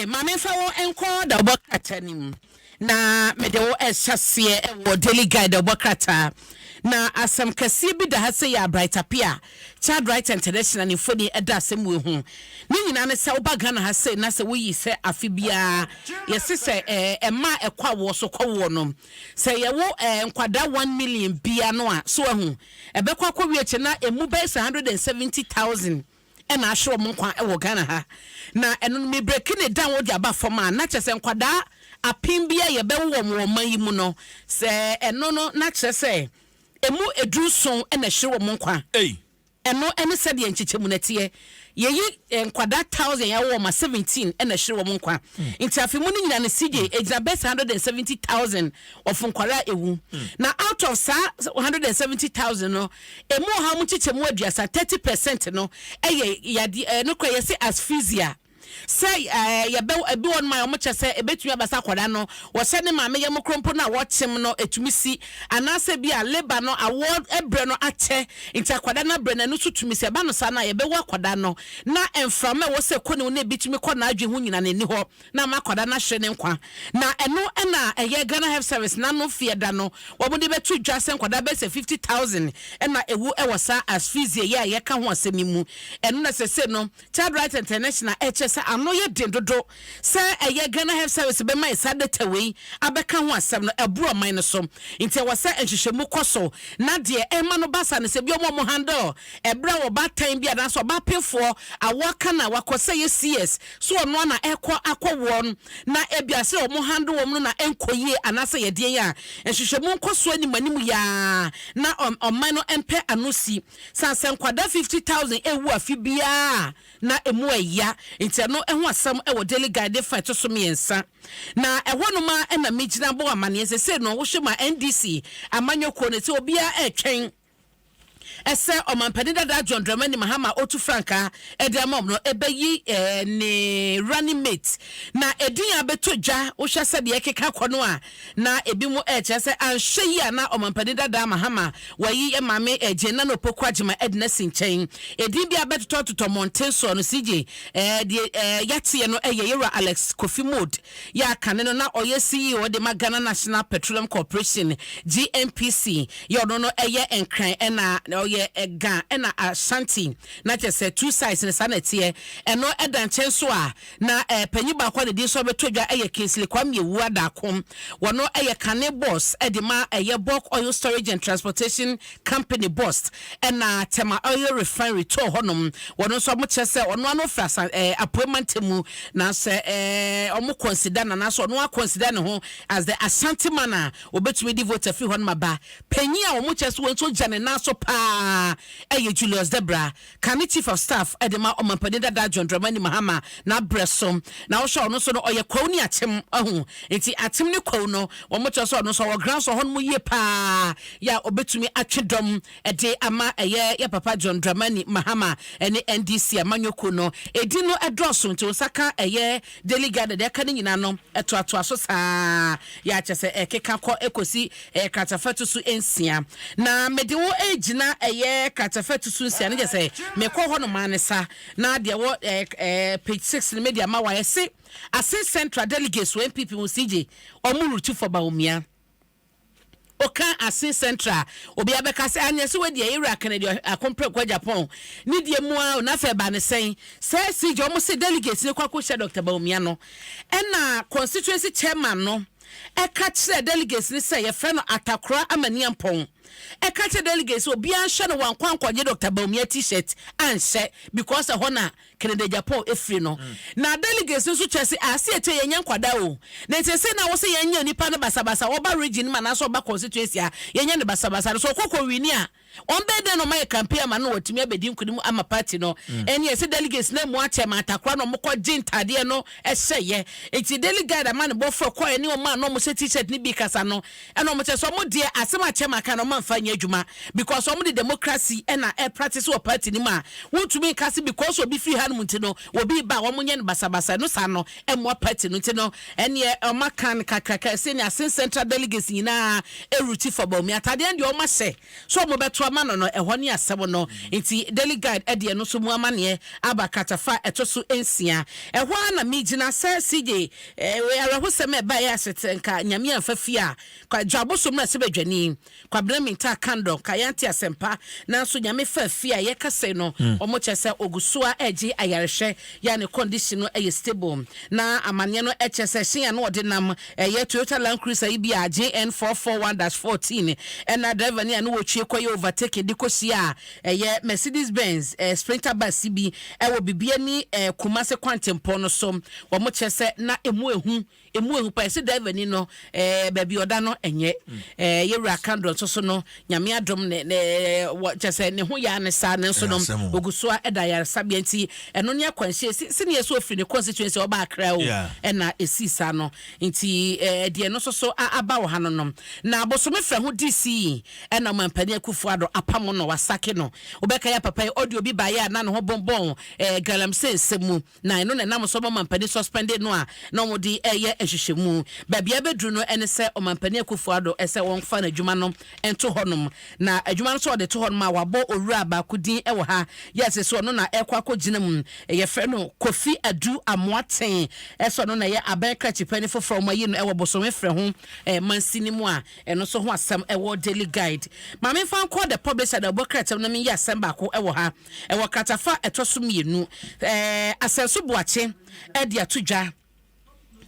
mame fa wo enko da obokrata nim na mede wo ehyasie wo daily guide obokrata na asem kase bi da hase ya brighter pia child right international ni fodi eda asem we hu ni nyina ne se obaga na hase na se wo yi se afibia yesi se ema ekwa wo so kwa no se ye wo nkwada 1 million bia no a so hu ebekwa kwa wie na emu be 170,000 ena ahwe mo nkwa ewo Ghana ha na eno me break ne down wo di aba forma na chese nkwada apim bia ye be wo mo man yi mu no se eno no na chese emu eduson ena hwe mo nkwa eno ene se de nchichemu natie yeyi nkwada 1000 ya wo ma 17 ena hwe mo nkwa nti afimu ni nyina ne CJ ejina best 170,000 of nkwara ewu na out of sa 170,000 no emu ha mu chichemu aduasa 30% no eye yadi no kwa yesi asphyxia say ya be ebi won my omo chese ebetumi abasa kwada no wo se ne maame ye mokrompo na wo chim no etumisi anase bi a labor no award ebre no ache nti kwada na bre na no tutumisi eba no sa na ye be wa kwada no na emframa wo se koni na ebitumi kɔ na adwe hu nyina na ni ho na ma kwada na hwe ne nkwa na eno na eye Ghana Health Service na no fie da no wo mo de betu dwa se kwada be se 50,000 na ewu ewo sa asphyxia ye ka ho asemi mu eno na se no Child Right International HS ano ye dendodo se eye Ghana Health Service be mai sadeta wei abeka ho asem no eburo man no so nti wo se enhwehwemu koso na de ema no basa ne se bi omo handle ebra wo batan bi adanso ba pefo awaka na wakose ye CS so ono na ekọ akọwon na ebiase omo handle wo no na enkoye anase ye de ya enhwehwemu koso animanim ya na oman no empe anosi sanse nkwada 50,000 ewu afibia na emu eya nti no ehu asam ewo daily guide fight so miensa na ehonu ma na mejina bo amane sese no wo hwe ma NDC amanyoko ne te obia etwen ese omanpanida da John Dramani Mahama otu franka edamom no ebeyi ne running mate na edin abetodwa wo hwe se de ekeka kono a na ebi mu chese anhwe yi na omanpanida da Mahama wayi emame ejena no poku agema edna sinchen edin bi abetototo montenso no CJ de yatie no yera Alex Kofi Mode ya kane no na oye CEO de Ghana National Petroleum Corporation GNPC yo no eye enkran na oye ega na Ashanti na chese two sides ne sanete eno edan chenso a na panyi ba kwa de so betodwa eye Kingsley Kwame Ewu adakom wono eye kane boss edema eye bulk oil storage and transportation company boss na tema oil refinery to honom wono so mo chese ono ano frasa appointment mu na se omo consider na so ono consider ne ho as the Ashanti man obetumi di vote free hon maba panyi a omo chese won so jane na so pa Julius Debra kani chief of staff edema omanpanida da John Dramani Mahama na bresom na wo sho no so no oye kwoni atem ahu enti atem ne kwaw no wo mo cho so no so wo gran so hon mu ye pa ya obetumi atwedom ede ama ye papa John Dramani Mahama ene NDC amanyoko no edi no edroso nti osaka delegate de kan nyina no etoato aso saa ya chese ekeka kọ ekosi katafatu su ensia na medewo ejina katafatu su ensia ne jese mekọ hono manesa na de wo page 6 media ma wa yese ase central delegates when people will CJ omurutu for baumia oka ase central obi abeka se anyese we de Iraq ne de akompre kwa Japan ni de mu a na fe ba ne sen se CJ omo se delegates ne kwa ko she Dr. Baumia no na constituency chairman no eka kire delegates ni se ye fe no Atakora Amaniampon eka kire delegates obi an hwe no wankwankwaje Dr. Baumia t-shirt anhye because hona Canada Japan efri no na delegates nso chese ase ete yenya nkwada o na ete se na wo se yenya nipa no basabasa wo ba region ma na so ba constituency a yenya ne basabasa so kokko wini a on be de no my campaign ma no watimi abedi nkunim ama party no ene ese delegates na mu ache ma Atakora no mokọ jintade no ehye eti delegate ma ne bofo kọ ene o ma no mo se t-shirt ni bi kasa no ene o mo che so mo de asema ache ma ka no ɔma mfa nyɛ adwuma because ɔmo de democracy ɛna practice wɔ party ni ma wontumi ka se because obi free hand mu no obi ba ɔmo nyɛ no basabasa no sa no ɛmo party no no ɛne ɔma kan kakaka se ne asen central delegates nyinaa eruti for bɔ mi atade ɛne ɔma hyɛ so ɔmo bɛto ama no ɛhɔ ne asɛm no nti delegate ɛde no so mu amane aba katafa ɛto so ensia ɛhɔ na mi gyina sɛ CJ ɛwɛho sɛm ɛba yɛ asete nka nyame amfa fia kwa dwabo so mu na sɛ badwani kwa blamenta kando ka yanti asempa nanso nyame fa fia yɛ kase no ɔmo kyɛ sɛ ogusua ɛgye ayarehwɛ ya ne condition no ɛyɛ stable na amane no ɛkyɛ sɛ hyen no ɔde nam ɛyɛ Toyota Land Cruiser yi bi a JN 441-14 ɛna driver ne ano wɔtwie kɔyɛ overtake de kɔsia ɛyɛ Mercedes Benz Sprinter bus bi ɛwɔ bibia ni Kumase Kwantempo no so ɔmo kyɛ sɛ na emu ehu pa ɛsɛ driver ni no baabi ɔda no ɛnyɛ yɛwura kando so no nyame adom ne kyɛ sɛ ne ho ya ne saa ne nso no ogusua ɛda yaresabea nti ɛno ne akwanhyɛ sɛ ne yɛsɛ ofiri ne constituency ɔba akra o ɛna ɛsi saa no nti deɛ no so aba wɔ ha no no na abosome frɛ ho DC ɛna mampani Akufo-Addo apam no wasake no wobɛka ya papa audio bi ba ya na ne ho bonbon galamsey nsɛm na ɛno ne nam so mampani suspended no a na ɔmo de ɛyɛ ɛhyehyɛmu baabi abɛduru no ɛne sɛ ɔmampani Akufo-Addo ɛsɛ wɔn fa na adwuma no ɛnto hɔnom na adwuma no so ɔde to hɔnom a wabɔ owura baako din ɛwɔ ha yɛsɛ so ɔno na ɛkɔ akɔgyina mu yɛfrɛ no Kofi Adu Amoaten ɛsɛ ɔno na yɛ abɛnkrakyi pani foforɔ ma yi no ɛwɔ bosome frɛ ho mansini mu a ɛno so ho asɛm ɛwɔ Daily Guide maame fa nkɔ the publisher da bɔkratam na me yɛ asɛm baako ɛwɔ ha ɛwɔ katafa ɛtɔ so mmienu asɛnso boakye ɛde ato dwa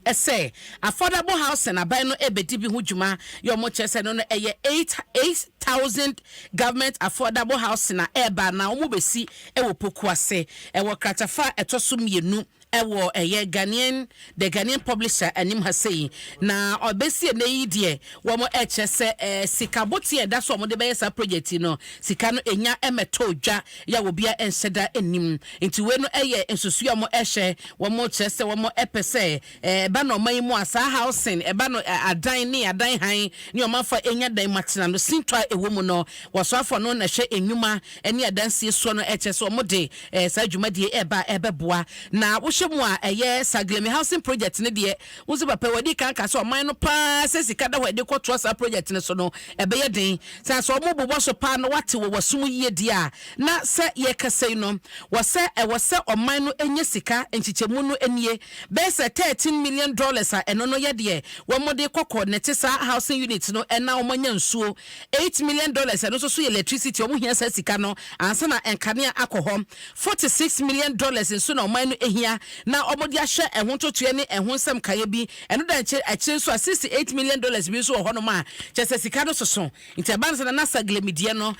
ɛsɛ affordable housing aban no ebedi bi ho dwuma yɛ ɔmo kyerɛ sɛ no no ɛyɛ 8,000 government affordable housing na ɛba na ɔmo besi ɛwɔ Pokuase ɛwɔ katafa ɛtɔ so mmienu ɛwɔ ɛyɛ the Ghanaian publisher anim ha sei na ɔbɛsi na yi deɛ wɔn ɛkyɛ sɛ sika boti ɛda so wɔn de bɛyɛ sa project no sika no enya ɛmɛtɔ dwa ya obia ɛnhyɛda anim nti we no ɛyɛ nsusu a wɔn ɛhyɛ wɔn kyerɛ sɛ wɔn ɛpɛ sɛ ɛba na ɔman mu asa housing ɛba no adan ne adan han ne ɔman afa enya dan matena no sintwa ɛwɔ mu no wɔso afɔ no na ɛhyɛ enyuma ɛne adansie so no ɛkyɛ sɛ wɔn de saa dwumadie ɛba ɛbɛboa na mu a ɛyɛ Saglemi housing project ne deɛ wonso papa wadi kan ka so ɔman no pa sɛ sika da wadi kɔtoa sa project ne so no ɛbɛyɛ den sɛ so ɔmo bobɔ so pa no wate wɔ wɔsom yie die a na sɛ yɛkasɛi no wɔsɛ ɛwɔ ɔman no enye sika nkyekyɛmu no enie bɛsɛ $13 million a ɛno no yɛ deɛ wɔn de kɔkɔ ne te sa housing unit no ɛna wɔn nya nsuo $8 million ɛno so yɛ electricity ɔmo hia sa sika no ansa na nkanea akɔ hɔ $46 million nso na ɔman no ehia na omodi ahye ehun totoe ne ehun sam kaye bi eno da akyire so $68 million bi so ho no ma kyese sika no soso nti ban se na Saglemi die no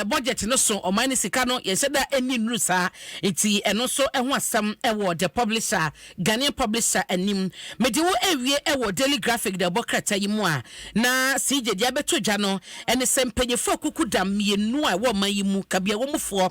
budget no so o man sika no ye se da eni nuru sa nti eno so ehun asam ewo the publisher Ghanaian publisher anim mede wo ewie ewo Daily Graphic the bokrata yi mu a na CJ dia beto dwa no ene sempanyefo kuku dam mienu a wo man yi mu kabia wo mufo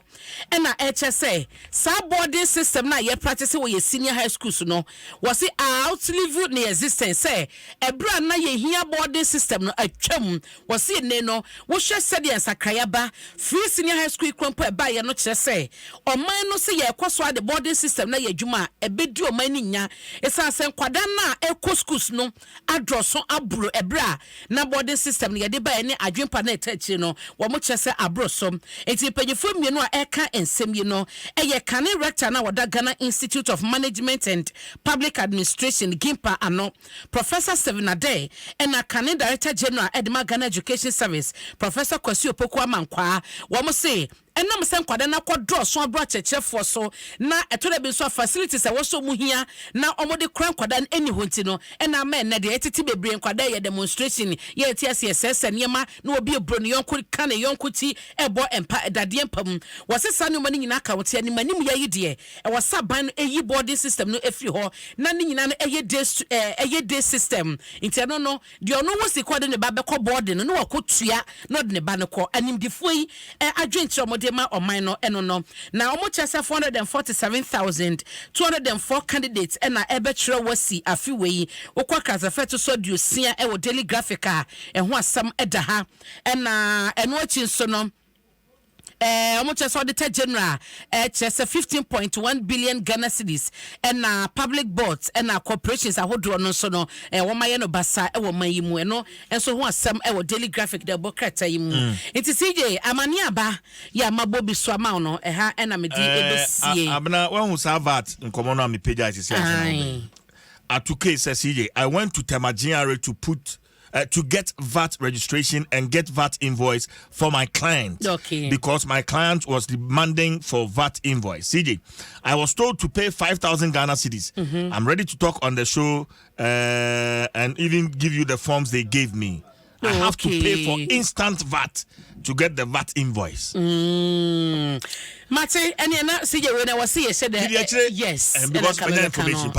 ena kyese sa boarding system na ye practice wo ye senior high schools no was it outlive the existence say ebra na ye hia boarding system no atwam was it ne no wo hwe said the sakrayaba free senior high school kwampo e ba ye no kire say oman no say ye kwaso the boarding system na ye dwuma ebedi oman ni nya esa sen kwada na eko schools no adroso abro ebra na boarding system ye de ba ye ne adwempa na etachire no wo mo kire say abroso enti panyefo mienu a eka ensem yi no eye kane rector na wada Ghana Institute of Management and Public Administration Gimpa ano Professor Sevenade and a Canadian Director General Edma Ghana Education Service Professor Kwasi Opoku Amankwa wo say enam sen kwada na kwadro so abro chechefo so na etore bi so facilities e wo so mu hia na omode kran kwada eni honti no ena ma na de etiti bebre kwada ye demonstration ye etiase sese niema na obi ebro ne yonko kan yonko ti ebo empa dade empam wosesa ne mani nyina ka wote ani manim ya yide e wosa ban eyi boarding system no efiri ho na ne nyina no eye day system nti no de ono wo sikode ne ba be ko boarding no wakotua no de ne ba ne ko animdifo yi adwenkyeromode Dema or Minor Enono. Now, almost 447,204 candidates and a ebetra wasi a few way. Okwaka the fetu so do see a daily graphica and what some edaha and watching sonom. Almost as auditor general, just 15.1 billion Ghana cedis, and public boards and corporations are holding on so no, and Wamayano Basa, and Wamayimueno, and so was some daily graphic the Bocata. It is CJ, Amaniaba, ya Mabobi Swamano, and I'm a Abna, one who's have that in common on the page. I took case, CJ. I went to Temajiare to put. To get VAT registration and get VAT invoice for my client. Okay. Because my client was demanding for VAT invoice. CJ, I was told to pay 5,000 Ghana cedis. I'm ready to talk on the show and even give you the forms they gave me. I have to pay for instant VAT to get the VAT invoice. Mate, and you're not see when I was here said yes. And because for information,